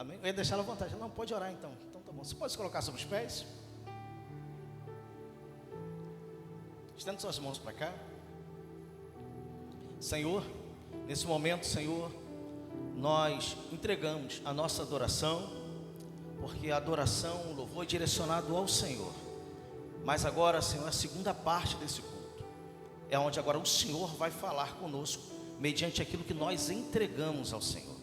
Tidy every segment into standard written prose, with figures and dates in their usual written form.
Amém? Eu ia deixar ela à vontade. Não, pode orar então. Então tá bom. Você pode se colocar sobre os pés? Estende suas mãos para cá. Senhor, nesse momento, Senhor, nós entregamos a nossa adoração, porque a adoração, o louvor é direcionado ao Senhor. Mas agora, Senhor, a segunda parte desse culto é onde agora o Senhor vai falar conosco, mediante aquilo que nós entregamos ao Senhor.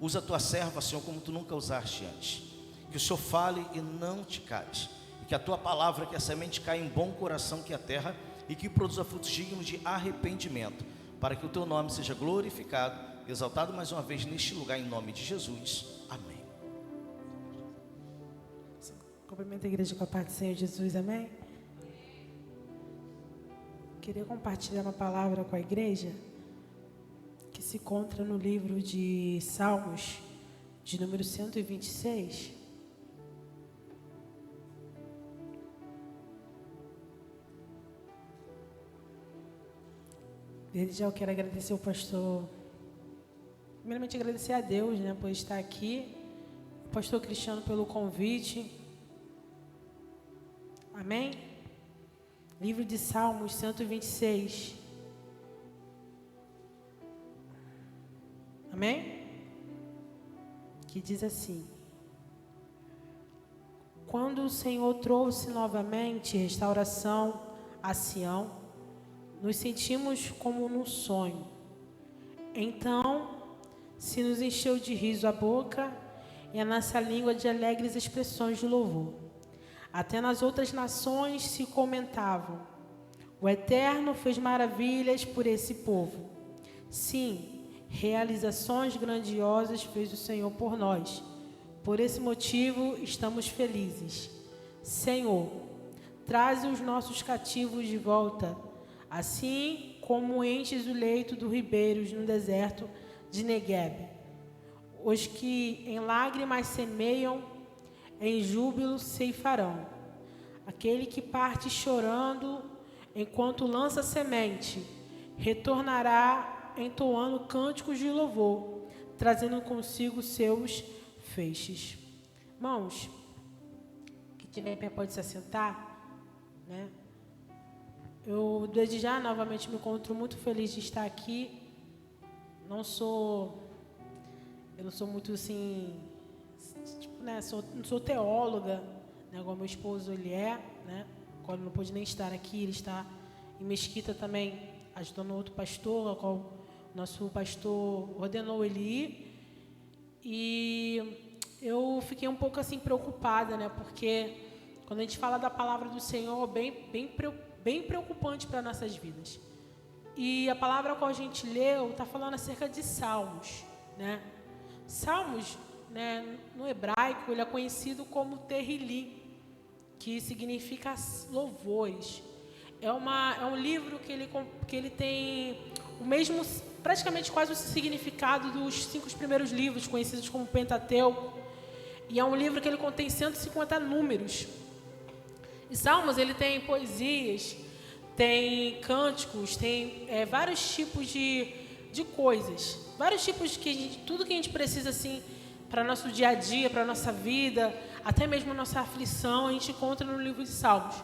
Usa a tua serva, Senhor, como tu nunca usaste antes. Que o Senhor fale e não te cales. E que a tua palavra, que a semente caia em bom coração, que a terra, e que produza frutos dignos de arrependimento, para que o teu nome seja glorificado, exaltado mais uma vez neste lugar, em nome de Jesus. Amém. Cumprimento a igreja com a paz do Senhor Jesus, amém? Queria compartilhar uma palavra com a igreja que se encontra no livro de Salmos, de número 126. Desde já eu quero agradecer ao pastor, primeiramente agradecer a Deus, né, por estar aqui, o pastor Cristiano pelo convite, amém? Livro de Salmos 126, amém? Que diz assim: quando o Senhor trouxe novamente restauração a Sião, nos sentimos como num sonho. Então, se nos encheu de riso a boca e a nossa língua de alegres expressões de louvor. Até nas outras nações se comentavam: o Eterno fez maravilhas por esse povo. Sim, realizações grandiosas fez o Senhor por nós. Por esse motivo estamos felizes. Senhor, traze os nossos cativos de volta, assim como enches o leito dos ribeiros no deserto de Negueb. Os que em lágrimas semeiam, em júbilo ceifarão. Aquele que parte chorando, enquanto lança semente, retornará entoando cânticos de louvor, trazendo consigo seus feixes. Irmãos, que tiver em pé pode se assentar, né? Eu, desde já, novamente me encontro muito feliz de estar aqui. Eu não sou muito assim, tipo, né, não sou teóloga, né, igual meu esposo ele é, né? Quando não pôde nem estar aqui, ele está em Mesquita também, ajudando outro pastor, ao qual o nosso pastor ordenou ele ir. E eu fiquei um pouco assim preocupada, né? Porque quando a gente fala da palavra do Senhor, bem preocupante para nossas vidas. E a palavra que a gente leu está falando acerca de Salmos, né? Salmos, né, no hebraico, ele é conhecido como Terrilim, que significa louvores. É um livro que ele tem o mesmo, praticamente quase o significado dos 5 primeiros livros, conhecidos como Pentateuco. E é um livro que ele contém 150 números. E Salmos, ele tem poesias, tem cânticos, tem vários tipos de coisas. Vários tipos de tudo que a gente precisa, assim, para nosso dia a dia, para nossa vida, até mesmo a nossa aflição, a gente encontra no livro de Salmos.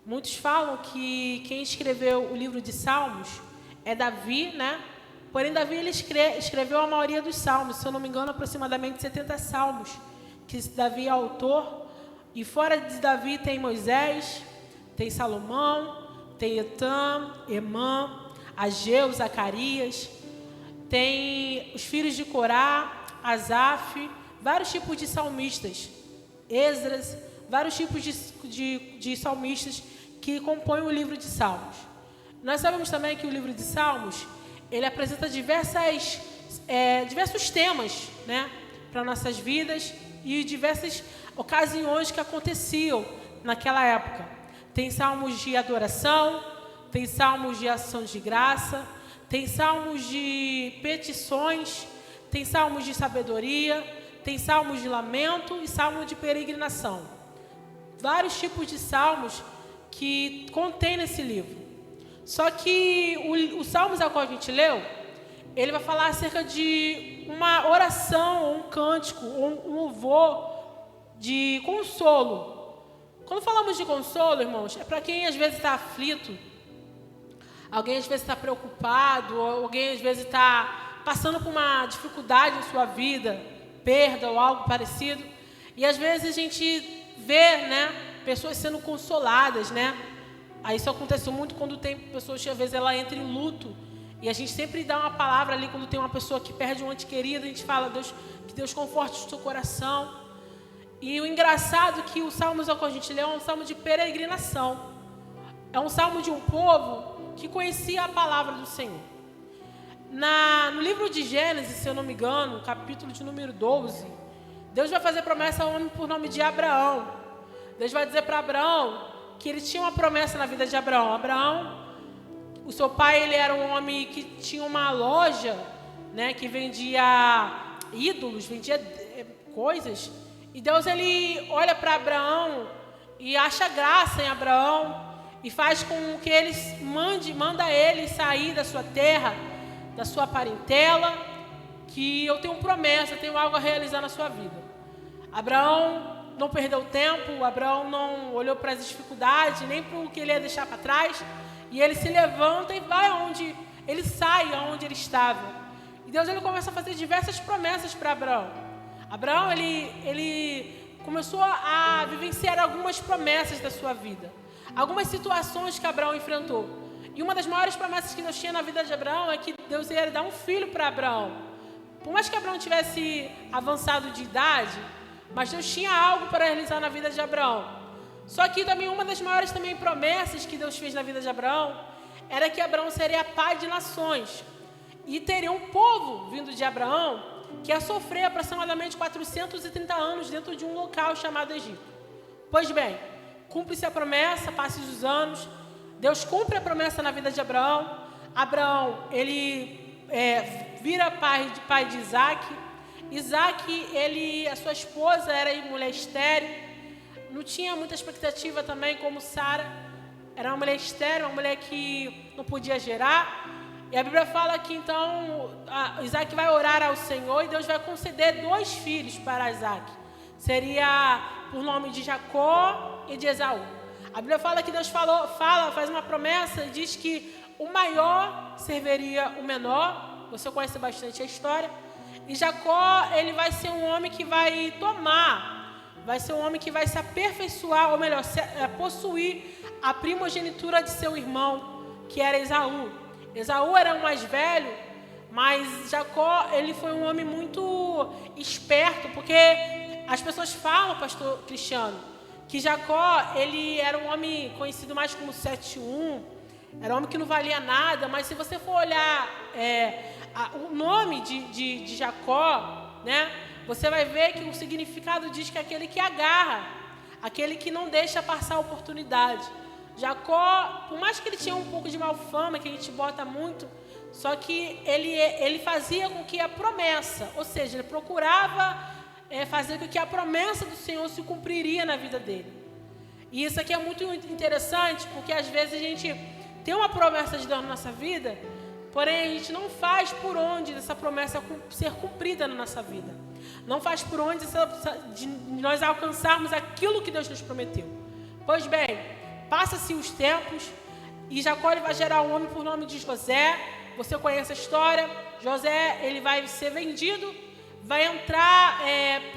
Muitos falam que quem escreveu o livro de Salmos é Davi, né? Porém, Davi ele escreveu a maioria dos salmos, se eu não me engano, aproximadamente 70 salmos, que Davi é autor. E fora de Davi tem Moisés, tem Salomão, tem Etam, Emã, Ageu, Zacarias, tem os filhos de Corá, Asaf, vários tipos de salmistas, Esdras, vários tipos de salmistas que compõem o livro de Salmos. Nós sabemos também que o livro de Salmos, ele apresenta diversos temas, né, para nossas vidas e diversas ocasiões que aconteciam naquela época. Tem salmos de adoração, tem salmos de ação de graça, tem salmos de petições, tem salmos de sabedoria, tem salmos de lamento e salmos de peregrinação. Vários tipos de salmos que contém nesse livro. Só que o Salmos ao qual a gente leu, ele vai falar acerca de uma oração, ou um cântico, ou um louvor de consolo. Quando falamos de consolo, irmãos, é para quem às vezes está aflito, alguém às vezes está preocupado, ou alguém às vezes está passando por uma dificuldade em sua vida, perda ou algo parecido. E às vezes a gente vê, né, pessoas sendo consoladas, né? Aí isso acontece muito quando tem pessoas que às vezes ela entra em luto. E a gente sempre dá uma palavra ali quando tem uma pessoa que perde um ente querido, a gente fala, Deus, que Deus conforte o seu coração. E o engraçado é que o salmo que a gente leu é um salmo de peregrinação. É um salmo de um povo que conhecia a palavra do Senhor. No livro de Gênesis, se eu não me engano, capítulo de número 12, Deus vai fazer promessa a um homem por nome de Abraão. Deus vai dizer para Abraão que ele tinha uma promessa na vida de Abraão. Abraão, o seu pai, ele era um homem que tinha uma loja, né, que vendia ídolos, vendia coisas. E Deus, ele olha para Abraão e acha graça em Abraão e faz com que ele manda ele sair da sua terra, da sua parentela, que eu tenho promessa, eu tenho algo a realizar na sua vida. Abraão não perdeu tempo, Abraão não olhou para as dificuldades, nem para o que ele ia deixar para trás, e ele se levanta e vai aonde ele sai, aonde ele estava. E Deus, ele começa a fazer diversas promessas para Abraão. Abraão, ele começou a vivenciar algumas promessas da sua vida, algumas situações que Abraão enfrentou. E uma das maiores promessas que Deus tinha na vida de Abraão é que Deus ia dar um filho para Abraão. Por mais que Abraão tivesse avançado de idade, mas Deus tinha algo para realizar na vida de Abraão. Só que também uma das maiores também promessas que Deus fez na vida de Abraão era que Abraão seria pai de nações. E teria um povo vindo de Abraão que ia sofrer aproximadamente 430 anos dentro de um local chamado Egito. Pois bem, cumpre-se a promessa, passam os anos, Deus cumpre a promessa na vida de Abraão. Abraão, ele vira pai de Isaac. Isaac, a sua esposa era mulher estéril, não tinha muita expectativa também como Sara, era uma mulher estéril, uma mulher que não podia gerar. E a Bíblia fala que então Isaac vai orar ao Senhor e Deus vai conceder 2 filhos para Isaac. Seria por nome de Jacó e de Esaú. A Bíblia fala que Deus faz uma promessa e diz que o maior serviria o menor. Você conhece bastante a história. E Jacó, ele vai ser um homem que vai vai ser um homem que vai se aperfeiçoar, ou melhor, possuir a primogenitura de seu irmão, que era Esaú. Esaú era o mais velho, mas Jacó, ele foi um homem muito esperto, porque as pessoas falam, pastor Cristiano, que Jacó, ele era um homem conhecido mais como 7-1, era um homem que não valia nada, mas se você for olhar o nome de Jacó, né, você vai ver que o significado diz que é aquele que agarra, aquele que não deixa passar a oportunidade. Jacó, por mais que ele tinha um pouco de mal fama, que a gente bota muito, só que ele fazia com que a promessa, ou seja, ele procurava fazer com que a promessa do Senhor se cumpriria na vida dele. E isso aqui é muito interessante, porque às vezes a gente tem uma promessa de Deus na nossa vida, porém a gente não faz por onde essa promessa ser cumprida na nossa vida. Não faz por onde de nós alcançarmos aquilo que Deus nos prometeu. Pois bem, passa-se os tempos e Jacó, ele vai gerar um homem por nome de José. Você conhece a história. José, ele vai ser vendido, vai entrar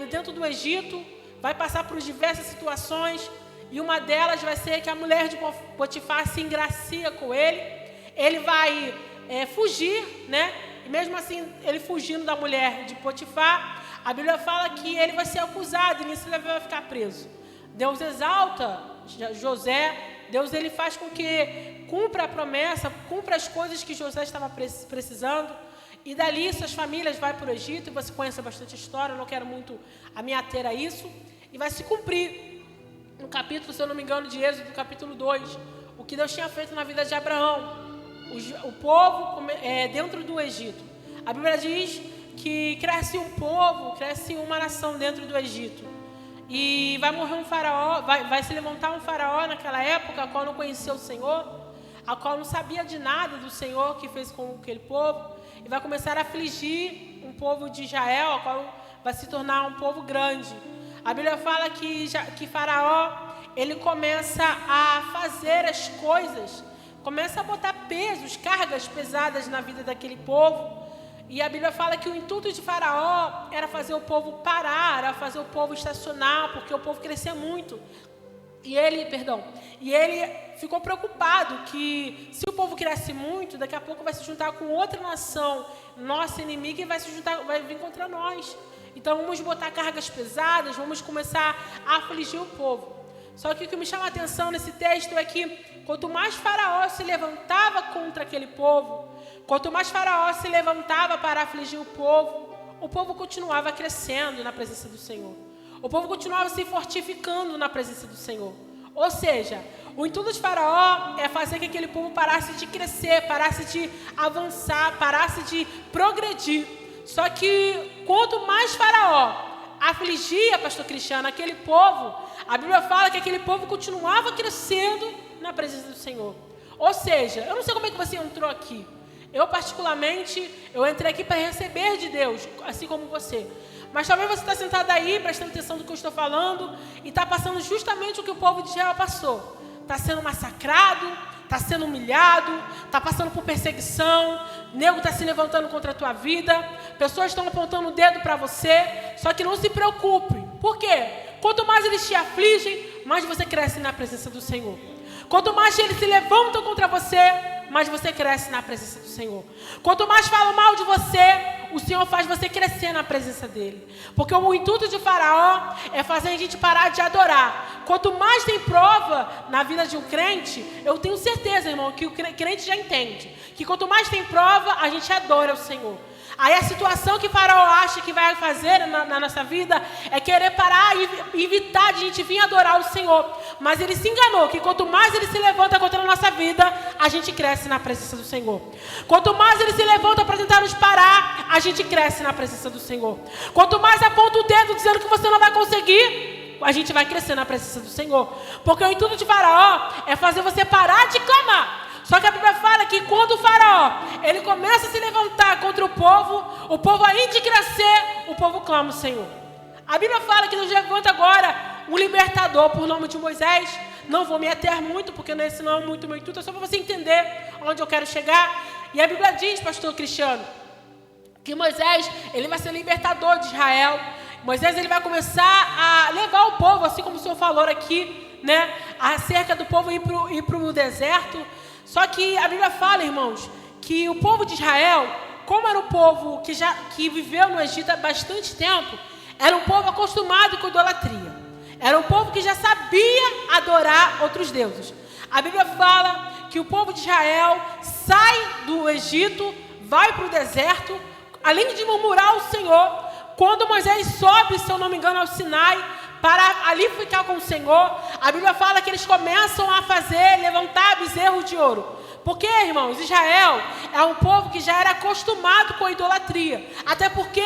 dentro do Egito, vai passar por diversas situações, e uma delas vai ser que a mulher de Potifar se engracia com ele. Ele vai fugir, né? E mesmo assim, ele fugindo da mulher de Potifar, a Bíblia fala que ele vai ser acusado e nisso ele vai ficar preso. Deus exalta José, Deus, ele faz com que cumpra a promessa, cumpra as coisas que José estava precisando. E dali suas famílias vão para o Egito, e você conhece bastante a história, eu não quero muito me ater a isso. E vai se cumprir no capítulo, se eu não me engano, de Êxodo, capítulo 2, o que Deus tinha feito na vida de Abraão, o povo dentro do Egito. A Bíblia diz que cresce um povo, cresce uma nação dentro do Egito. E vai morrer um faraó, vai se levantar um faraó naquela época, a qual não conhecia o Senhor, a qual não sabia de nada do Senhor que fez com aquele povo. E e vai começar a afligir um povo de Israel, a qual vai se tornar um povo grande. A Bíblia fala que Faraó, ele começa a fazer as coisas, começa a botar pesos, cargas pesadas na vida daquele povo. E a Bíblia fala que o intuito de Faraó era fazer o povo parar, era fazer o povo estacionar, porque o povo crescia muito. E ele ficou preocupado que se o povo cresce muito, daqui a pouco vai se juntar com outra nação, nossa inimiga, e vai vir contra nós. Então vamos botar cargas pesadas, vamos começar a afligir o povo. Só que o que me chama a atenção nesse texto é que quanto mais Faraó se levantava contra aquele povo, quanto mais Faraó se levantava para afligir o povo continuava crescendo na presença do Senhor. O povo continuava se fortificando na presença do Senhor. Ou seja, o intuito de Faraó é fazer que aquele povo parasse de crescer, parasse de avançar, parasse de progredir. Só que quanto mais Faraó afligia, pastor Cristiano, aquele povo, a Bíblia fala que aquele povo continuava crescendo na presença do Senhor. Ou seja, eu não sei como é que você entrou aqui. Eu particularmente, eu entrei aqui para receber de Deus, assim como você. Mas talvez você está sentado aí, prestando atenção no que eu estou falando, e está passando justamente o que o povo de Israel passou. Está sendo massacrado, está sendo humilhado, está passando por perseguição, nego está se levantando contra a tua vida, pessoas estão apontando o dedo para você, só que não se preocupe. Por quê? Quanto mais eles te afligem, mais você cresce na presença do Senhor. Quanto mais eles se levantam contra você, mais você cresce na presença do Senhor. Quanto mais falam mal de você, o Senhor faz você crescer na presença dEle. Porque o intuito de Faraó é fazer a gente parar de adorar. Quanto mais tem prova na vida de um crente, eu tenho certeza, irmão, que o crente já entende. Que quanto mais tem prova, a gente adora o Senhor. Aí a situação que Faraó acha que vai fazer na nossa vida é querer parar e evitar de a gente vir adorar o Senhor. Mas ele se enganou, que quanto mais ele se levanta contra a nossa vida, a gente cresce na presença do Senhor. Quanto mais ele se levanta para tentar nos parar, a gente cresce na presença do Senhor. Quanto mais aponta o dedo dizendo que você não vai conseguir, a gente vai crescer na presença do Senhor. Porque o intuito de Faraó é fazer você parar de clamar. Só que a Bíblia fala que quando o Faraó, ele começa a se levantar contra o povo ainda de crescer, o povo clama o Senhor. A Bíblia fala que nos levanta agora um libertador por nome de Moisés. Não vou me ater muito, porque esse não é muito meu intuito, é só para você entender onde eu quero chegar. E a Bíblia diz, pastor Cristiano, que Moisés, ele vai ser libertador de Israel. Moisés, ele vai começar a levar o povo, assim como o senhor falou aqui, né, acerca do povo ir para o deserto. Só que a Bíblia fala, irmãos, que o povo de Israel, como era um povo que viveu no Egito há bastante tempo, era um povo acostumado com idolatria. Era um povo que já sabia adorar outros deuses. A Bíblia fala que o povo de Israel sai do Egito, vai para o deserto, além de murmurar ao Senhor. Quando Moisés sobe, se eu não me engano, ao Sinai, para ali ficar com o Senhor, a Bíblia fala que eles começam a levantar bezerros de ouro. Porque, irmãos, Israel é um povo que já era acostumado com a idolatria. Até porque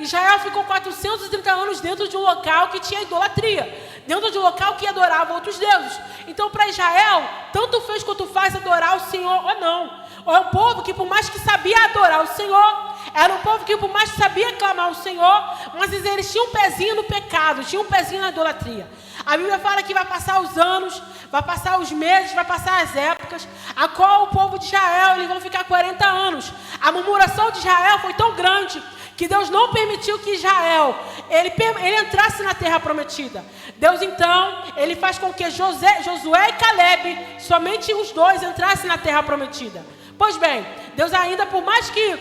Israel ficou 430 anos dentro de um local que tinha idolatria. Dentro de um local que adorava outros deuses. Então, para Israel, tanto fez quanto faz adorar o Senhor ou não. É um povo que, por mais que sabia adorar o Senhor, era um povo que, por mais que sabia clamar o Senhor, mas eles tinham um pezinho no pecado, tinham um pezinho na idolatria. A Bíblia fala que vai passar os anos, vai passar os meses, vai passar as épocas, a qual o povo de Israel, eles vão ficar 40 anos. A murmuração de Israel foi tão grande que Deus não permitiu que Israel, ele entrasse na terra prometida. Deus, então, ele faz com que Josué e Caleb, somente os dois, entrassem na terra prometida. Pois bem, Deus ainda, por mais que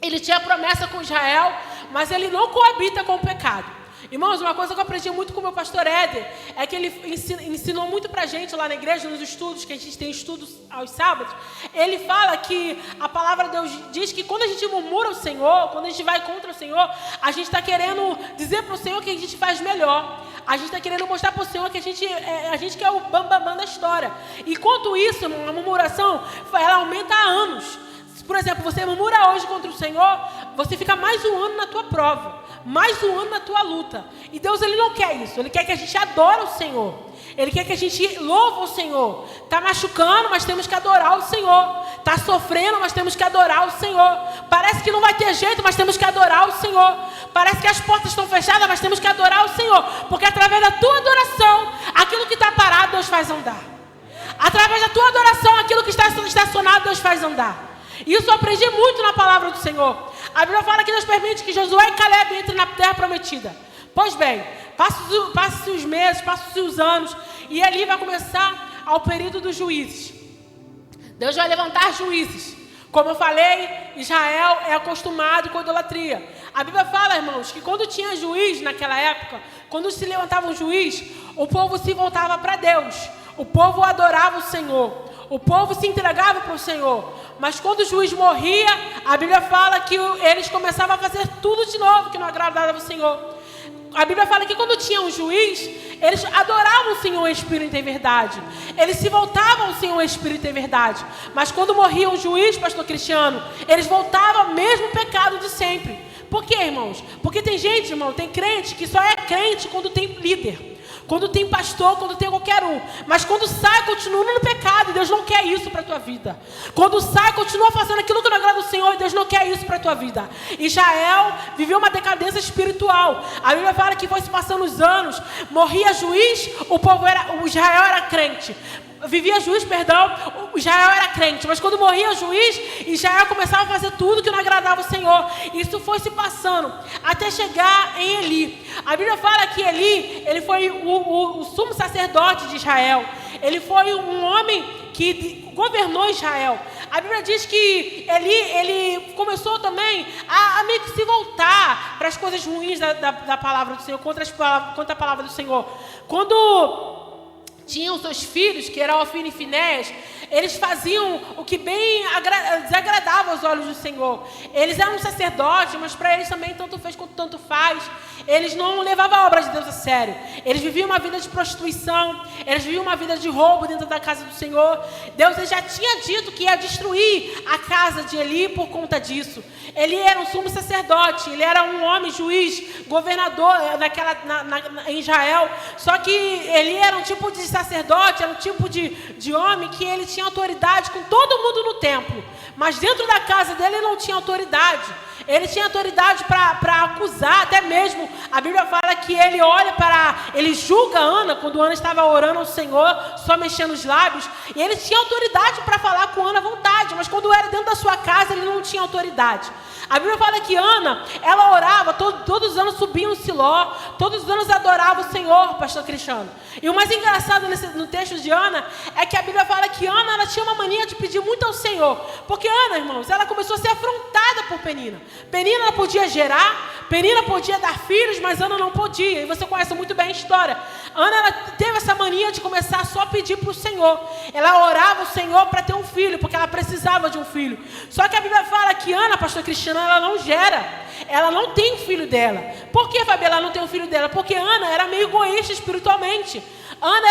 ele tinha promessa com Israel, mas ele não coabita com o pecado. Irmãos, uma coisa que eu aprendi muito com o meu pastor Éder, é que ele ensinou muito pra gente lá na igreja, nos estudos, que a gente tem estudos aos sábados. Ele fala que a palavra de Deus diz que quando a gente murmura o Senhor, quando a gente vai contra o Senhor, a gente está querendo dizer pro Senhor que a gente faz melhor. A gente está querendo mostrar pro Senhor que a gente quer o bambambam da história. Enquanto isso, a murmuração, ela aumenta há anos. Por exemplo, você murmura hoje contra o Senhor, você fica mais um ano na tua prova, mais um ano na tua luta. E Deus, Ele não quer isso. Ele quer que a gente adore o Senhor. Ele quer que a gente louve o Senhor. Está machucando, mas temos que adorar o Senhor. Está sofrendo, mas temos que adorar o Senhor. Parece que não vai ter jeito, mas temos que adorar o Senhor. Parece que as portas estão fechadas, mas temos que adorar o Senhor. Porque através da tua adoração, aquilo que está parado, Deus faz andar. Através da tua adoração, aquilo que está estacionado, Deus faz andar. Isso eu aprendi muito na palavra do Senhor. A Bíblia fala que Deus permite que Josué e Caleb entrem na terra prometida. Pois bem, passe-se os meses, passe-se os anos, e ali vai começar o período dos juízes. Deus vai levantar juízes. Como eu falei, Israel é acostumado com idolatria. A Bíblia fala, irmãos, que quando tinha juiz naquela época, quando se levantava um juiz, o povo se voltava para Deus. O povo adorava o Senhor. O povo se entregava para o Senhor. Mas quando o juiz morria, a Bíblia fala que eles começavam a fazer tudo de novo que não agradava ao Senhor. A Bíblia fala que quando tinha um juiz, eles adoravam o Senhor em espírito e em verdade. Eles se voltavam ao Senhor em espírito e em verdade. Mas quando morria um juiz, pastor Cristiano, eles voltavam ao mesmo pecado de sempre. Por quê, irmãos? Porque tem gente, irmão, tem crente que só é crente quando tem líder. Quando tem pastor, quando tem qualquer um. Mas quando sai, continua no pecado. E Deus não quer isso para a tua vida. Quando sai, continua fazendo aquilo que não agrada ao Senhor. E Deus não quer isso para a tua vida. Israel viveu uma decadência espiritual. A Bíblia fala que foi se passando os anos. Morria juiz, o Israel era crente. Vivia juiz, Israel era crente. Mas quando morria o juiz, Israel começava a fazer tudo que não agradava ao Senhor. Isso foi se passando até chegar em Eli. A Bíblia fala que Eli, ele foi o sumo sacerdote de Israel. Ele foi um homem que governou Israel. A Bíblia diz que ele começou também a meio que se voltar para as coisas ruins da palavra do Senhor, contra a palavra do Senhor. Quando tinham seus filhos, que eram Ofni e Finéias, eles faziam o que bem desagradava aos olhos do Senhor. Eles eram sacerdotes, mas para eles também tanto fez quanto tanto faz. Eles não levavam a obra de Deus a sério. Eles viviam uma vida de prostituição, eles viviam uma vida de roubo dentro da casa do Senhor. Deus já tinha dito que ia destruir a casa de Eli por conta disso. Ele era um sumo sacerdote, ele era um homem juiz, governador em Israel. Só que ele era um tipo de sacerdote, era um tipo de homem que ele tinha autoridade com todo mundo no templo. Mas dentro da casa dele ele não tinha autoridade. Ele tinha autoridade para acusar, até mesmo a Bíblia fala que ele julga Ana, quando Ana estava orando ao Senhor, só mexendo os lábios, e ele tinha autoridade para falar com Ana à vontade, mas quando era dentro da sua casa, ele não tinha autoridade. A Bíblia fala que Ana, ela orava, todos os anos subia um Siló, todos os anos adorava o Senhor, pastor Cristiano. E o mais engraçado no texto de Ana, é que a Bíblia fala que Ana, ela tinha uma mania de pedir muito ao Senhor, porque Ana, irmãos, ela começou a ser afrontada por Penina. Penina ela podia gerar, Penina podia dar filhos, mas Ana não podia, e você conhece muito bem a história. Ana, ela teve essa mania de começar só a pedir para o Senhor. Ela orava o Senhor para ter um filho, porque ela precisava de um filho. Só que a Bíblia fala que Ana, pastor Cristiano, ela não gera. Ela não tem um filho dela. Por que, Fabi, ela não tem um filho dela? Porque Ana era meio egoísta espiritualmente. Ana,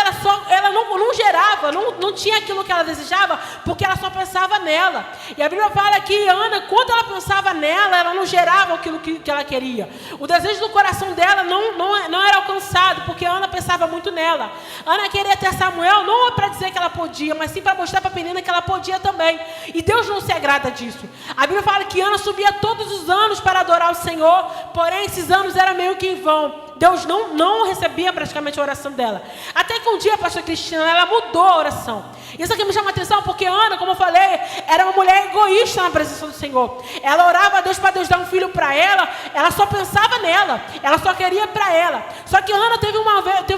ela não gerava, não tinha aquilo que ela desejava, porque ela só pensava nela. E a Bíblia fala que Ana, quando ela pensava nela, ela não gerava aquilo que ela queria. O desejo do coração dela não era alcançado, porque Ana pensava muito nela. Ana queria ter Samuel, não para dizer que ela podia, mas sim para mostrar para a Penina que ela podia também. E Deus não se agrada disso. A Bíblia fala que Ana subia todos os anos para adorar o Senhor, porém esses anos eram meio que em vão. Deus não recebia praticamente a oração dela. Até que um dia, pastor Cristiano, ela mudou a oração. Isso aqui me chama a atenção porque Ana, como eu falei, era uma mulher egoísta na presença do Senhor. Ela orava a Deus para Deus dar um filho para ela, ela só pensava nela, ela só queria para ela. Só que Ana teve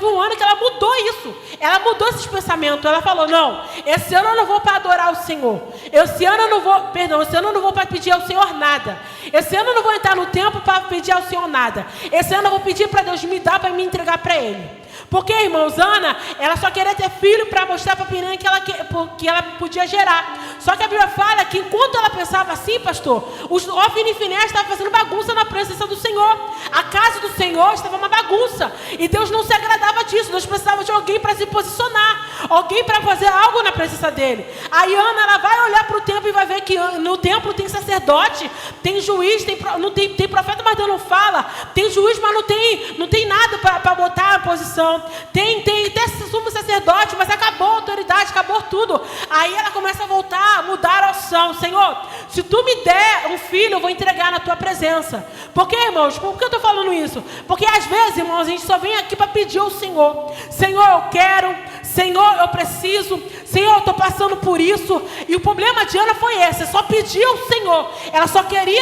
um ano que ela mudou isso. Ela mudou esses pensamentos. Ela falou, não, esse ano eu não vou para adorar o Senhor. Esse ano eu não vou para pedir ao Senhor nada. Esse ano eu não vou entrar no templo para pedir ao Senhor nada. Esse ano eu vou pedir para Deus me dá para me entregar para ele. Porque, irmãos, Ana, ela só queria ter filho para mostrar para Penina que ela podia gerar. Só que a Bíblia fala que enquanto ela pensava assim, pastor, os Ofni e Finéias estavam fazendo bagunça na presença do Senhor. A casa do Senhor estava uma bagunça. E Deus não se agradava disso. Deus precisava de alguém para se posicionar, alguém para fazer algo na presença dele. Aí Ana, ela vai olhar para o templo e vai ver que no templo tem sacerdote, tem juiz, tem profeta, mas Deus não fala. Tem juiz, mas não tem nada para botar a posição. Tem até sumo sacerdote, mas acabou a autoridade, acabou tudo. Aí ela começa a voltar, a mudar a opção. Senhor, se tu me der um filho, eu vou entregar na tua presença. Por quê, irmãos? Por que eu estou falando isso? Porque às vezes, irmãos, a gente só vem aqui para pedir ao Senhor. Senhor, eu quero. Senhor, eu preciso. Senhor, eu estou passando por isso. E o problema de Ana foi esse. Só pedia ao Senhor. Ela só queria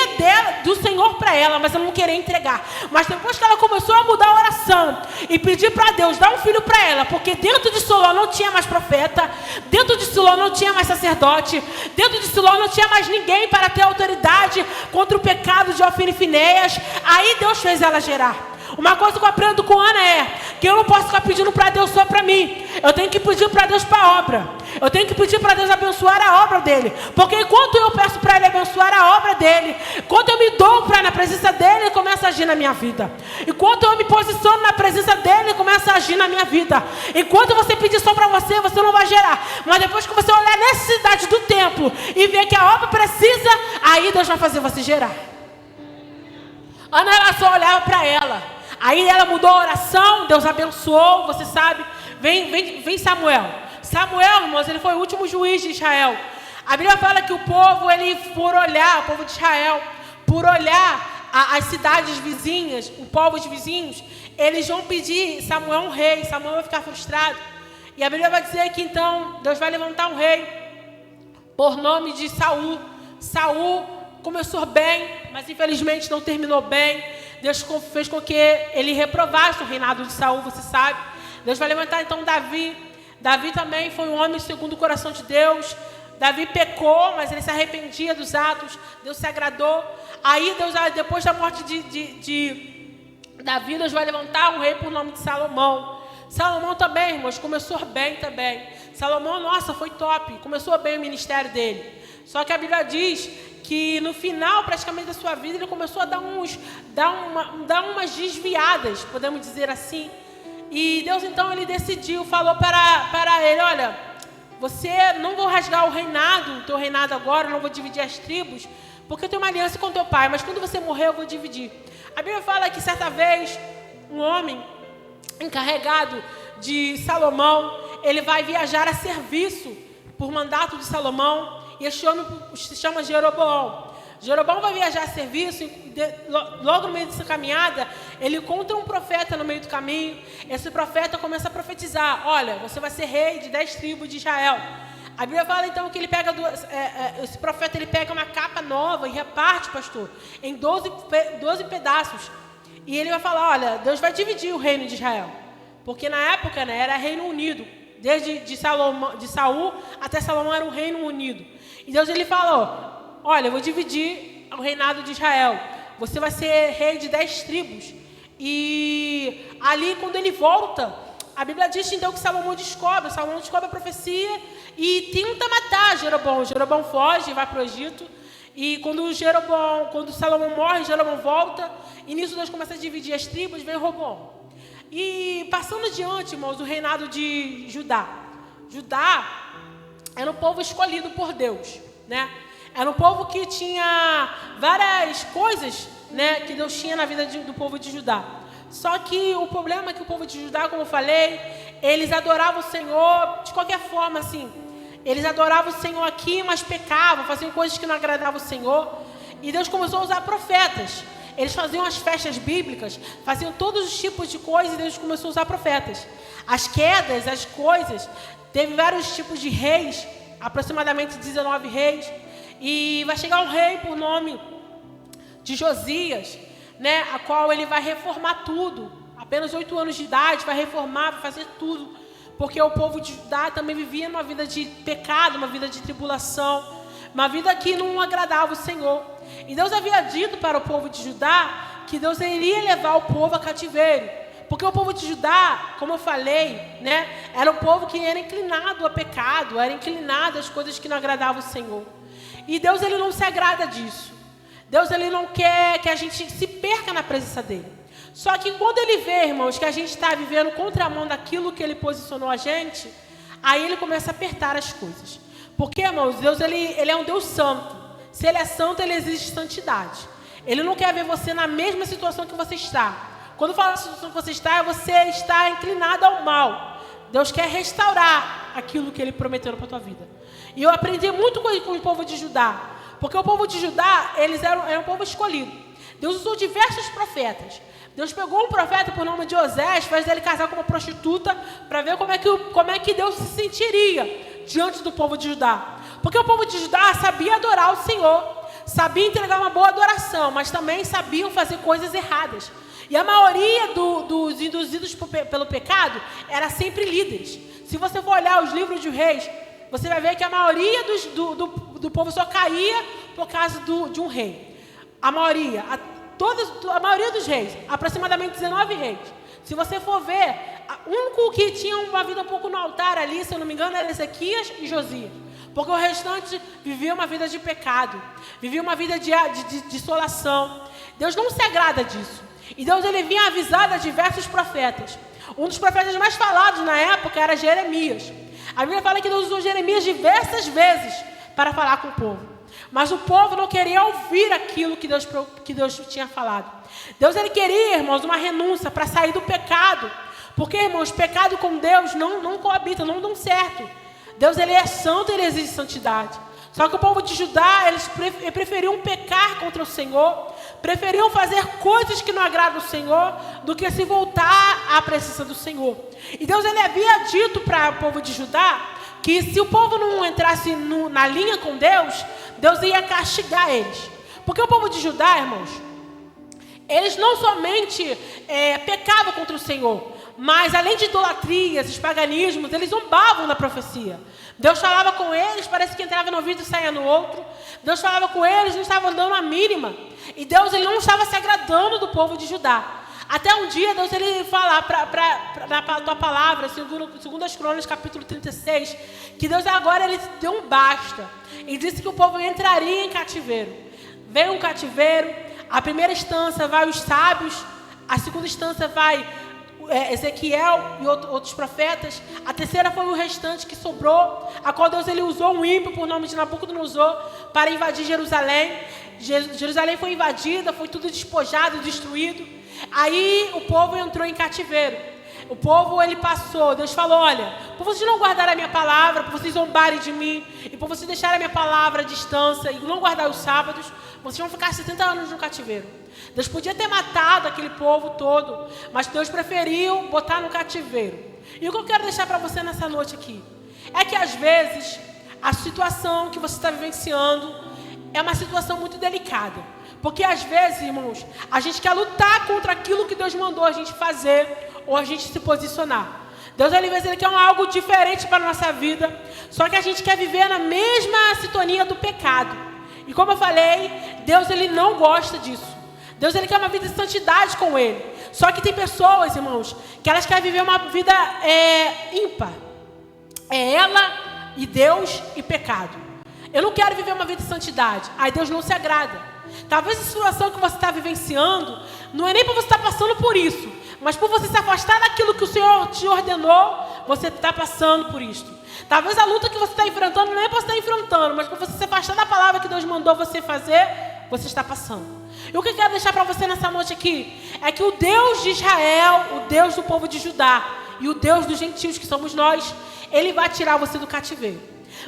do Senhor para ela, mas ela não queria entregar. Mas depois que ela começou a mudar a oração e pedir para Deus dar um filho para ela, porque dentro de Siló não tinha mais profeta, dentro de Siló não tinha mais sacerdote, dentro de Siló não tinha mais ninguém para ter autoridade contra o pecado de Ofni e Finéias. Aí Deus fez ela gerar. Uma coisa que eu aprendo com Ana é que eu não posso ficar pedindo para Deus só para mim. Eu tenho que pedir para Deus para a obra. Eu tenho que pedir para Deus abençoar a obra dele. Porque enquanto eu peço para ele abençoar a obra dele, enquanto eu me dou na presença dele, ele começa a agir na minha vida. Enquanto eu me posiciono na presença dele, ele começa a agir na minha vida. Enquanto você pedir só para você, você não vai gerar. Mas depois que você olhar a necessidade do templo e ver que a obra precisa, aí Deus vai fazer você gerar. Ana, ela só olhava para ela. Aí ela mudou a oração, Deus abençoou, você sabe. Vem Samuel. Samuel, irmãos, ele foi o último juiz de Israel. A Bíblia fala que o povo, o povo de Israel, por olhar as cidades vizinhas, o povo de vizinhos, eles vão pedir Samuel um rei. Samuel vai ficar frustrado. E a Bíblia vai dizer que então Deus vai levantar um rei por nome de Saul. Saul começou bem, mas infelizmente não terminou bem. Deus fez com que ele reprovasse o reinado de Saul, você sabe. Deus vai levantar então Davi. Davi também foi um homem segundo o coração de Deus. Davi pecou, mas ele se arrependia dos atos. Deus se agradou. Aí Deus, depois da morte de Davi, Deus vai levantar um rei por nome de Salomão. Salomão também, irmãos, começou bem também. Salomão, nossa, foi top. Começou bem o ministério dele. Só que a Bíblia diz que no final, praticamente da sua vida, ele começou a dar umas desviadas, podemos dizer assim. E Deus então, ele decidiu, falou para ele, olha, você não vou rasgar o teu reinado agora, não vou dividir as tribos, porque eu tenho uma aliança com teu pai, mas quando você morrer eu vou dividir. A Bíblia fala que certa vez, um homem encarregado de Salomão, ele vai viajar a serviço por mandato de Salomão, e esse homem se chama Jeroboão. Jeroboão vai viajar a serviço, e logo no meio dessa caminhada, ele encontra um profeta no meio do caminho. Esse profeta começa a profetizar, olha, você vai ser rei de 10 tribos de Israel. A Bíblia fala então que ele pega esse profeta, ele pega uma capa nova e reparte, pastor, em 12 pedaços. E ele vai falar, olha, Deus vai dividir o reino de Israel. Porque na época, né, era Reino Unido. Desde de Saul até Salomão era um Reino Unido. E Deus, ele falou, olha, eu vou dividir o reinado de Israel. Você vai ser rei de 10 tribos. E ali, quando ele volta, a Bíblia diz então que Salomão descobre a profecia e tenta matar Jeroboão. Jeroboão foge e vai para o Egito. E quando Salomão morre, Jeroboão volta. E nisso Deus começa a dividir as tribos, vem Roboão. E passando adiante, irmãos, o reinado de Judá. Judá era um povo escolhido por Deus, né? Era um povo que tinha várias coisas, né, que Deus tinha na vida do povo de Judá. Só que o problema é que o povo de Judá, como eu falei, eles adoravam o Senhor de qualquer forma, assim. Eles adoravam o Senhor aqui, mas pecavam, faziam coisas que não agradavam o Senhor. E Deus começou a usar profetas. Eles faziam as festas bíblicas, faziam todos os tipos de coisas, e Deus começou a usar profetas. As quedas, as coisas, teve vários tipos de reis, aproximadamente 19 reis, e vai chegar um rei por nome de Josias, né, a qual ele vai reformar tudo. Apenas 8 anos de idade, vai reformar, vai fazer tudo, porque o povo de Judá também vivia uma vida de pecado, uma vida de tribulação, uma vida que não agradava o Senhor. E Deus havia dito para o povo de Judá que Deus iria levar o povo a cativeiro. Porque o povo de Judá, como eu falei, né, era um povo que era inclinado a pecado, era inclinado às coisas que não agradavam o Senhor. E Deus, ele não se agrada disso. Deus, ele não quer que a gente se perca na presença dele. Só que quando ele vê, irmãos, que a gente está vivendo contramão daquilo que ele posicionou a gente, aí ele começa a apertar as coisas. Porque, irmãos, Deus, ele é um Deus santo. Se ele é santo, ele exige santidade. Ele não quer ver você na mesma situação que você está. Quando fala da situação que você está inclinado ao mal. Deus quer restaurar aquilo que ele prometeu para a tua vida. E eu aprendi muito com o povo de Judá. Porque o povo de Judá, eles eram um povo escolhido. Deus usou diversos profetas. Deus pegou um profeta por nome de Osés, fez ele casar com uma prostituta, para ver como é que Deus se sentiria diante do povo de Judá. Porque o povo de Judá sabia adorar o Senhor, sabia entregar uma boa adoração, mas também sabiam fazer coisas erradas. E a maioria dos induzidos pelo pecado era sempre líderes. Se você for olhar os livros de reis, você vai ver que a maioria do povo só caía por causa de um rei. A maioria dos reis, aproximadamente 19 reis. Se você for ver, o único que tinha uma vida um pouco no altar ali, se eu não me engano, era Ezequias e Josias. Porque o restante vivia uma vida de pecado, vivia uma vida de dissolação. Deus não se agrada disso. E Deus, ele vinha avisar a diversos profetas. Um dos profetas mais falados na época era Jeremias. A Bíblia fala que Deus usou Jeremias diversas vezes para falar com o povo. Mas o povo não queria ouvir aquilo que Deus tinha falado. Deus, ele queria, irmãos, uma renúncia para sair do pecado. Porque, irmãos, pecado com Deus não coabita, não dão certo. Deus, ele é santo, ele exige santidade. Só que o povo de Judá, eles preferiam pecar contra o Senhor, preferiam fazer coisas que não agradam o Senhor, do que se voltar à presença do Senhor. E Deus, ele havia dito para o povo de Judá, que se o povo não entrasse na linha com Deus, Deus ia castigar eles. Porque o povo de Judá, irmãos, eles não somente pecavam contra o Senhor, mas além de idolatrias, os paganismos, eles zombavam da profecia. Deus falava com eles, parece que entrava no ouvido e saía no outro. Deus falava com eles, não estava dando a mínima. E Deus, ele não estava se agradando do povo de Judá. Até um dia, Deus, ele fala na tua palavra, segundo as Crônicas, capítulo 36, que Deus agora, ele deu um basta. E disse que o povo entraria em cativeiro. Veio um cativeiro, a primeira instância vai os sábios, a segunda instância vai Ezequiel e outros profetas. A terceira foi o restante que sobrou, a qual Deus, ele usou um ímpio por nome de Nabucodonosor para invadir Jerusalém. Jerusalém foi invadida, foi tudo despojado, destruído. Aí o povo entrou em cativeiro. O povo, ele passou, Deus falou, olha, por vocês não guardarem a minha palavra, por vocês zombarem de mim, e por vocês deixarem a minha palavra à distância, e não guardar os sábados, vocês vão ficar 70 anos no cativeiro. Deus podia ter matado aquele povo todo, mas Deus preferiu botar no cativeiro. E o que eu quero deixar para você nessa noite aqui, é que às vezes, a situação que você está vivenciando é uma situação muito delicada. Porque às vezes, irmãos, a gente quer lutar contra aquilo que Deus mandou a gente fazer, ou a gente se posicionar. Deus, às vezes, ele quer algo diferente para a nossa vida, só que a gente quer viver na mesma sintonia do pecado. E como eu falei, Deus, ele não gosta disso. Deus, ele quer uma vida de santidade com ele. Só que tem pessoas, irmãos, que elas querem viver uma vida ímpar. É ela e Deus e pecado. Eu não quero viver uma vida de santidade. Aí Deus não se agrada. Talvez a situação que você está vivenciando não é nem por você estar passando por isso, mas por você se afastar daquilo que o Senhor te ordenou, você está passando por isto. Talvez a luta que você está enfrentando não é por você estar enfrentando, mas por você se afastar da palavra que Deus mandou você fazer, você está passando. E o que eu quero deixar para você nessa noite aqui é que o Deus de Israel, o Deus do povo de Judá e o Deus dos gentios, que somos nós, ele vai tirar você do cativeiro.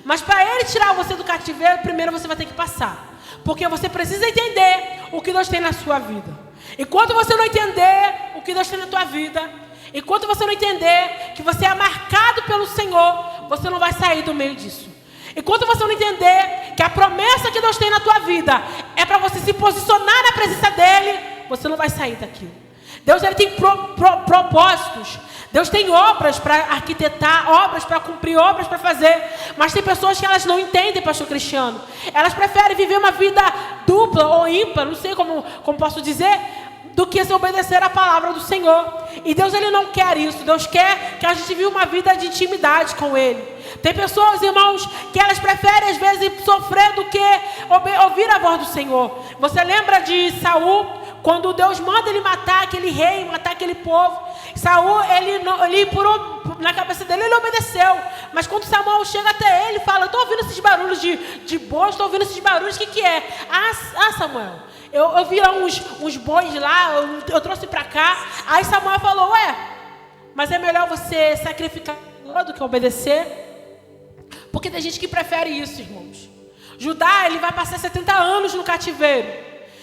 Mas para ele tirar você do cativeiro, primeiro você vai ter que passar. Porque você precisa entender o que Deus tem na sua vida. Enquanto você não entender o que Deus tem na tua vida, enquanto você não entender que você é marcado pelo Senhor, você não vai sair do meio disso. Enquanto você não entender que a promessa que Deus tem na tua vida é para você se posicionar na presença dEle, você não vai sair daquilo. Deus, ele tem propósitos. Deus tem obras para arquitetar, obras para cumprir, obras para fazer. Mas tem pessoas que elas não entendem, pastor Cristiano. Elas preferem viver uma vida dupla ou ímpar, não sei como posso dizer. do que se obedecer à palavra do Senhor. E Deus, Ele não quer isso. Deus quer que a gente viva uma vida de intimidade com Ele. Tem pessoas, irmãos, que elas preferem às vezes sofrer do que ouvir a voz do Senhor. Você lembra de Saul, quando Deus manda ele matar aquele rei, matar aquele povo? Saul, ele na cabeça dele, ele obedeceu. Mas quando Samuel chega até ele, fala: estou ouvindo esses barulhos de bois, estou ouvindo esses barulhos, o que é? Ah, Samuel, eu vi lá uns bois lá, eu trouxe para cá. Aí Samuel falou: ué, mas é melhor você sacrificar do que obedecer? Porque tem gente que prefere isso, irmãos. Judá, ele vai passar 70 anos no cativeiro.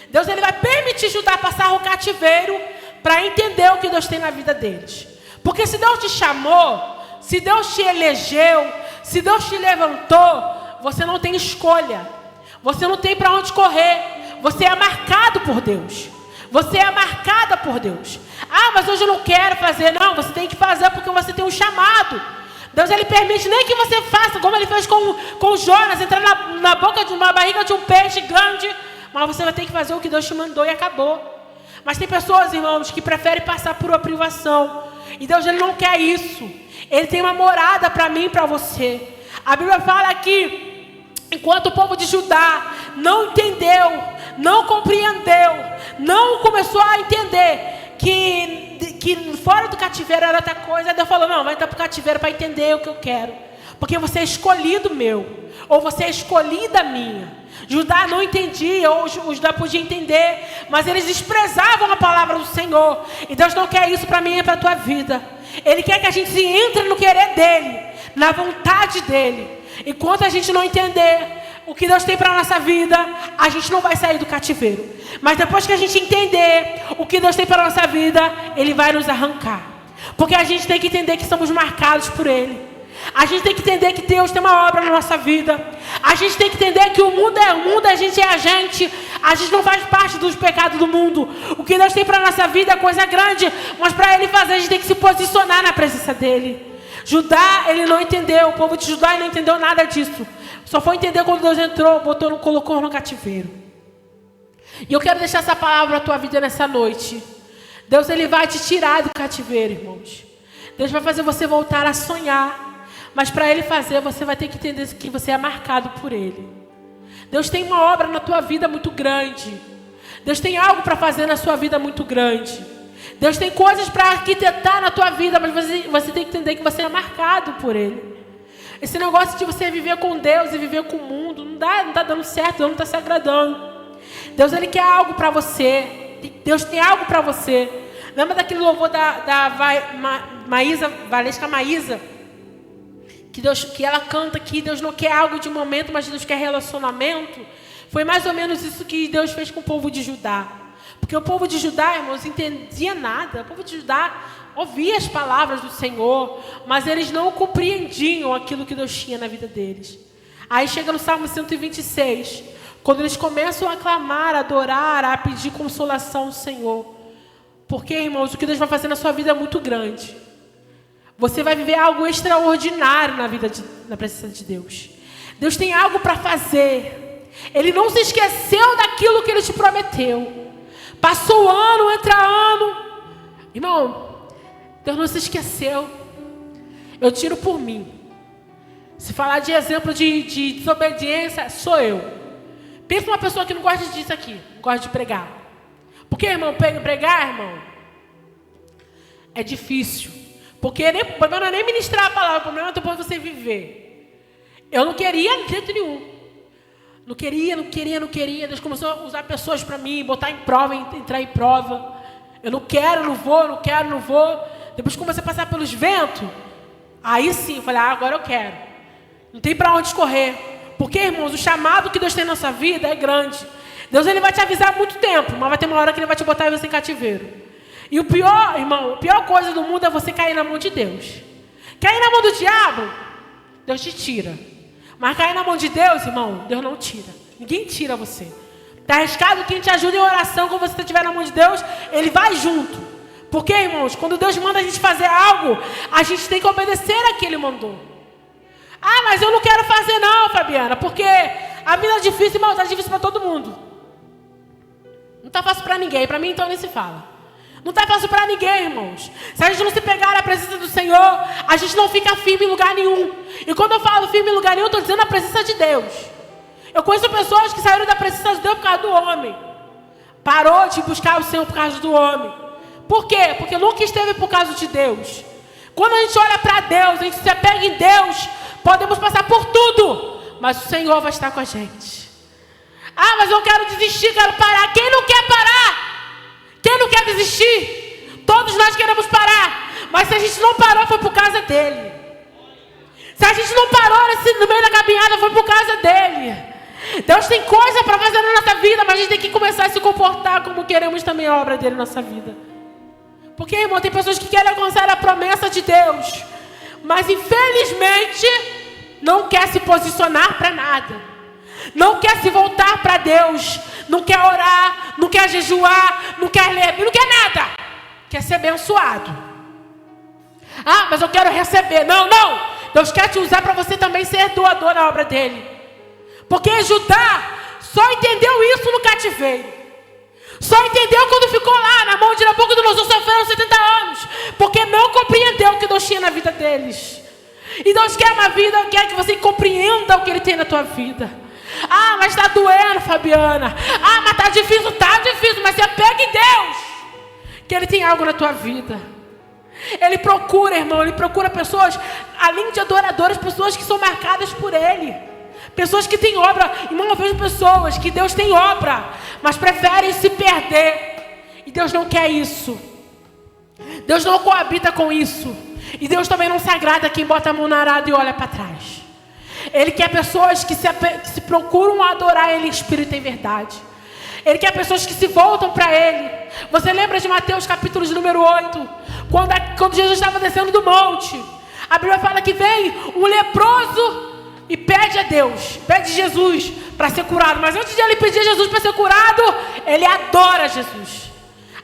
Deus, ele vai permitir Judá passar o cativeiro para entender o que Deus tem na vida deles. Porque se Deus te chamou, se Deus te elegeu, se Deus te levantou, você não tem escolha. Você não tem para onde correr. Você é marcado por Deus. Você é marcada por Deus. Ah, mas hoje eu não quero fazer. Não, você tem que fazer porque você tem um chamado. Deus, ele permite nem que você faça, como ele fez com Jonas, entrar na barriga de um peixe grande. Mas você vai ter que fazer o que Deus te mandou e acabou. Mas tem pessoas, irmãos, que preferem passar por uma privação. E Deus, ele não quer isso. Ele tem uma morada para mim e para você. A Bíblia fala que enquanto o povo de Judá não entendeu, não compreendeu, não começou a entender que fora do cativeiro era outra coisa, Deus falou: não, vai estar para o cativeiro para entender o que eu quero. Porque você é escolhido meu, ou você é escolhida minha. Judá não entendia, ou Judá podia entender, mas eles desprezavam a palavra do Senhor. E Deus não quer isso para mim e para a tua vida. Ele quer que a gente entre no querer dEle, na vontade dEle. Enquanto a gente não entender o que Deus tem para a nossa vida, a gente não vai sair do cativeiro. Mas depois que a gente entender o que Deus tem para a nossa vida, Ele vai nos arrancar. Porque a gente tem que entender que somos marcados por Ele. A gente tem que entender que Deus tem uma obra na nossa vida. A gente tem que entender que o mundo é o mundo, a gente é a gente. A gente não faz parte dos pecados do mundo. O que Deus tem para a nossa vida é coisa grande, mas para Ele fazer, a gente tem que se posicionar na presença dEle. Judá, ele não entendeu. O povo de Judá, ele não entendeu nada disso. Só foi entender quando Deus entrou, colocou no cativeiro. E eu quero deixar essa palavra na tua vida nessa noite. Deus, ele vai te tirar do cativeiro, irmãos. Deus vai fazer você voltar a sonhar. Mas para Ele fazer, você vai ter que entender que você é marcado por Ele. Deus tem uma obra na tua vida muito grande. Deus tem algo para fazer na sua vida muito grande. Deus tem coisas para arquitetar na tua vida, mas você tem que entender que você é marcado por Ele. Esse negócio de você viver com Deus e viver com o mundo, não está dando certo, Deus não está se agradando. Deus, ele quer algo para você. Deus tem algo para você. Lembra daquele louvor da Valesca Maísa? Que ela canta que Deus não quer algo de momento, mas Deus quer relacionamento. Foi mais ou menos isso que Deus fez com o povo de Judá. Porque o povo de Judá, irmãos, não entendia nada. O povo de Judá ouvia as palavras do Senhor, mas eles não compreendiam aquilo que Deus tinha na vida deles. Aí chega no Salmo 126, quando eles começam a clamar, a adorar, a pedir consolação ao Senhor. Porque, irmãos, o que Deus vai fazer na sua vida é muito grande. Você vai viver algo extraordinário na presença de Deus. Deus tem algo para fazer. Ele não se esqueceu daquilo que Ele te prometeu. Passou ano, entra ano. Irmão, Deus não se esqueceu. Eu tiro por mim. Se falar de exemplo de desobediência, sou eu. Pensa numa pessoa que não gosta disso aqui, não gosta de pregar. Porque, irmão, pregar, irmão, é difícil. Porque o problema não é nem ministrar a palavra, o problema é depois você viver. Eu não queria de jeito nenhum. Não queria. Deus começou a usar pessoas para mim, botar em prova, entrar em prova. Eu não quero, não vou. Depois que comecei a passar pelos ventos, aí sim, eu falei, agora eu quero. Não tem para onde escorrer. Porque, irmãos, o chamado que Deus tem na nossa vida é grande. Deus, ele vai te avisar há muito tempo, mas vai ter uma hora que ele vai te botar em cativeiro. E o pior, irmão, a pior coisa do mundo é você cair na mão de Deus. Cair na mão do diabo, Deus te tira. Mas cair na mão de Deus, irmão, Deus não tira. Ninguém tira você. Está arriscado quem te ajuda em oração, quando você estiver na mão de Deus, Ele vai junto. Porque, irmãos, quando Deus manda a gente fazer algo, a gente tem que obedecer a que Ele mandou. Ah, mas eu não quero fazer não, Fabiana, porque a vida é difícil, irmão, está difícil para todo mundo. Não está fácil para ninguém. Para mim, então, nem se fala. Não está fácil para ninguém, irmãos. Se a gente não se pegar na presença do Senhor, a gente não fica firme em lugar nenhum. E quando eu falo firme em lugar nenhum, eu estou dizendo a presença de Deus. Eu conheço pessoas que saíram da presença de Deus por causa do homem. Parou de buscar o Senhor por causa do homem. Por quê? Porque nunca esteve por causa de Deus. Quando a gente olha para Deus, a gente se apega em Deus, podemos passar por tudo, mas o Senhor vai estar com a gente. Ah, mas eu quero desistir, quero parar. Quem não quer parar? Quem não quer desistir? Todos nós queremos parar, mas se a gente não parou, foi por causa dele. Se a gente não parou no meio da caminhada, foi por causa dele. Deus tem coisa para fazer na nossa vida, mas a gente tem que começar a se comportar como queremos também a obra dele na nossa vida. Porque, irmão, tem pessoas que querem alcançar a promessa de Deus, mas infelizmente não quer se posicionar para nada. Não quer se voltar para Deus. Não quer orar, não quer jejuar, não quer ler, não quer nada. Quer ser abençoado. Ah, mas eu quero receber. Não. Deus quer te usar para você também ser doador na obra dele. Porque Judá só entendeu isso no cativeiro. Só entendeu quando ficou lá na mão de Nabucodonosor sofrendo 70 anos. Porque não compreendeu o que Deus tinha na vida deles. E Deus quer uma vida, quer que você compreenda o que Ele tem na tua vida. Ah, mas está doendo, Fabiana. Ah, mas está difícil, mas se apega em Deus, que Ele tem algo na tua vida. Ele procura, irmão, Ele procura pessoas, além de adoradoras, pessoas que são marcadas por Ele. Pessoas que têm obra. Irmão, eu vejo pessoas que Deus tem obra, mas preferem se perder. E Deus não quer isso. Deus não coabita com isso. E Deus também não se agrada quem bota a mão na arada e olha para trás. Ele quer pessoas que se procuram adorar Ele em espírito e em verdade. Ele quer pessoas que se voltam para Ele. Você lembra de Mateus capítulo de número 8? Quando Jesus estava descendo do monte. A Bíblia fala que vem um leproso e pede a Deus, pede Jesus para ser curado. Mas antes de ele pedir a Jesus para ser curado, ele adora Jesus.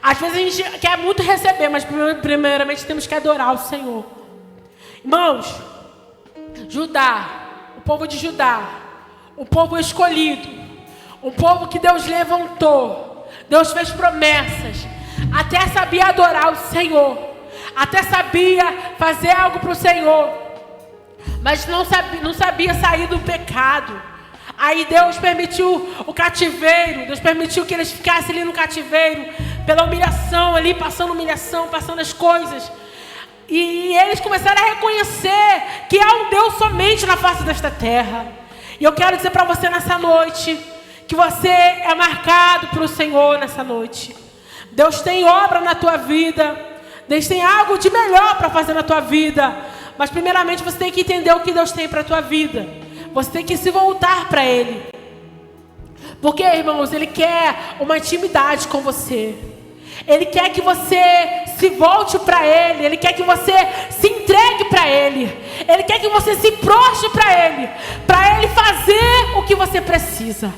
Às vezes a gente quer muito receber, mas primeiramente temos que adorar o Senhor. Irmãos, Judá, o povo de Judá, o povo escolhido, o povo que Deus levantou, Deus fez promessas, até sabia adorar o Senhor, até sabia fazer algo para o Senhor, mas não sabia sair do pecado. Aí Deus permitiu o cativeiro, Deus permitiu que eles ficassem ali no cativeiro, pela humilhação ali, passando as coisas. E eles começaram a reconhecer que há um Deus somente na face desta terra. E eu quero dizer para você nessa noite, que você é marcado pelo Senhor nessa noite. Deus tem obra na tua vida, Deus tem algo de melhor para fazer na tua vida. Mas primeiramente você tem que entender o que Deus tem para a tua vida. Você tem que se voltar para Ele. Porque, irmãos, Ele quer uma intimidade com você. Ele quer que você se volte para Ele. Ele quer que você se entregue para Ele. Ele quer que você se prostre para Ele fazer o que você precisa.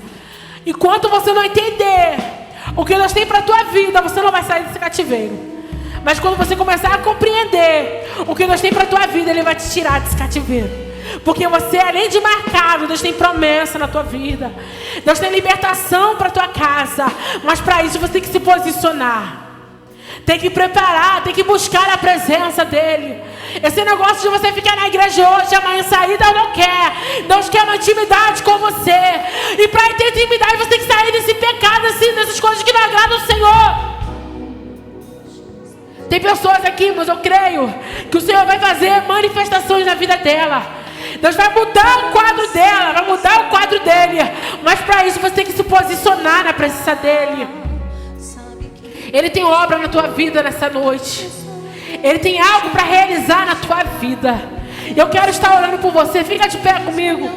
Enquanto você não entender o que Deus tem para a tua vida, você não vai sair desse cativeiro. Mas quando você começar a compreender o que Deus tem para a tua vida, Ele vai te tirar desse cativeiro. Porque você, além de marcado, Deus tem promessa na tua vida. Deus tem libertação para a tua casa. Mas para isso você tem que se posicionar. Tem que preparar, tem que buscar a presença dEle. Esse negócio de você ficar na igreja hoje, amanhã sair, Deus não quer. Deus quer uma intimidade com você. E para ter intimidade, você tem que sair desse pecado, assim, dessas coisas que não agradam o Senhor. Tem pessoas aqui, mas eu creio que o Senhor vai fazer manifestações na vida dela. Deus vai mudar o quadro dela, vai mudar o quadro dele. Mas para isso você tem que se posicionar na presença dEle. Ele tem obra na tua vida nessa noite. Ele tem algo para realizar na tua vida. Eu quero estar orando por você. Fica de pé comigo.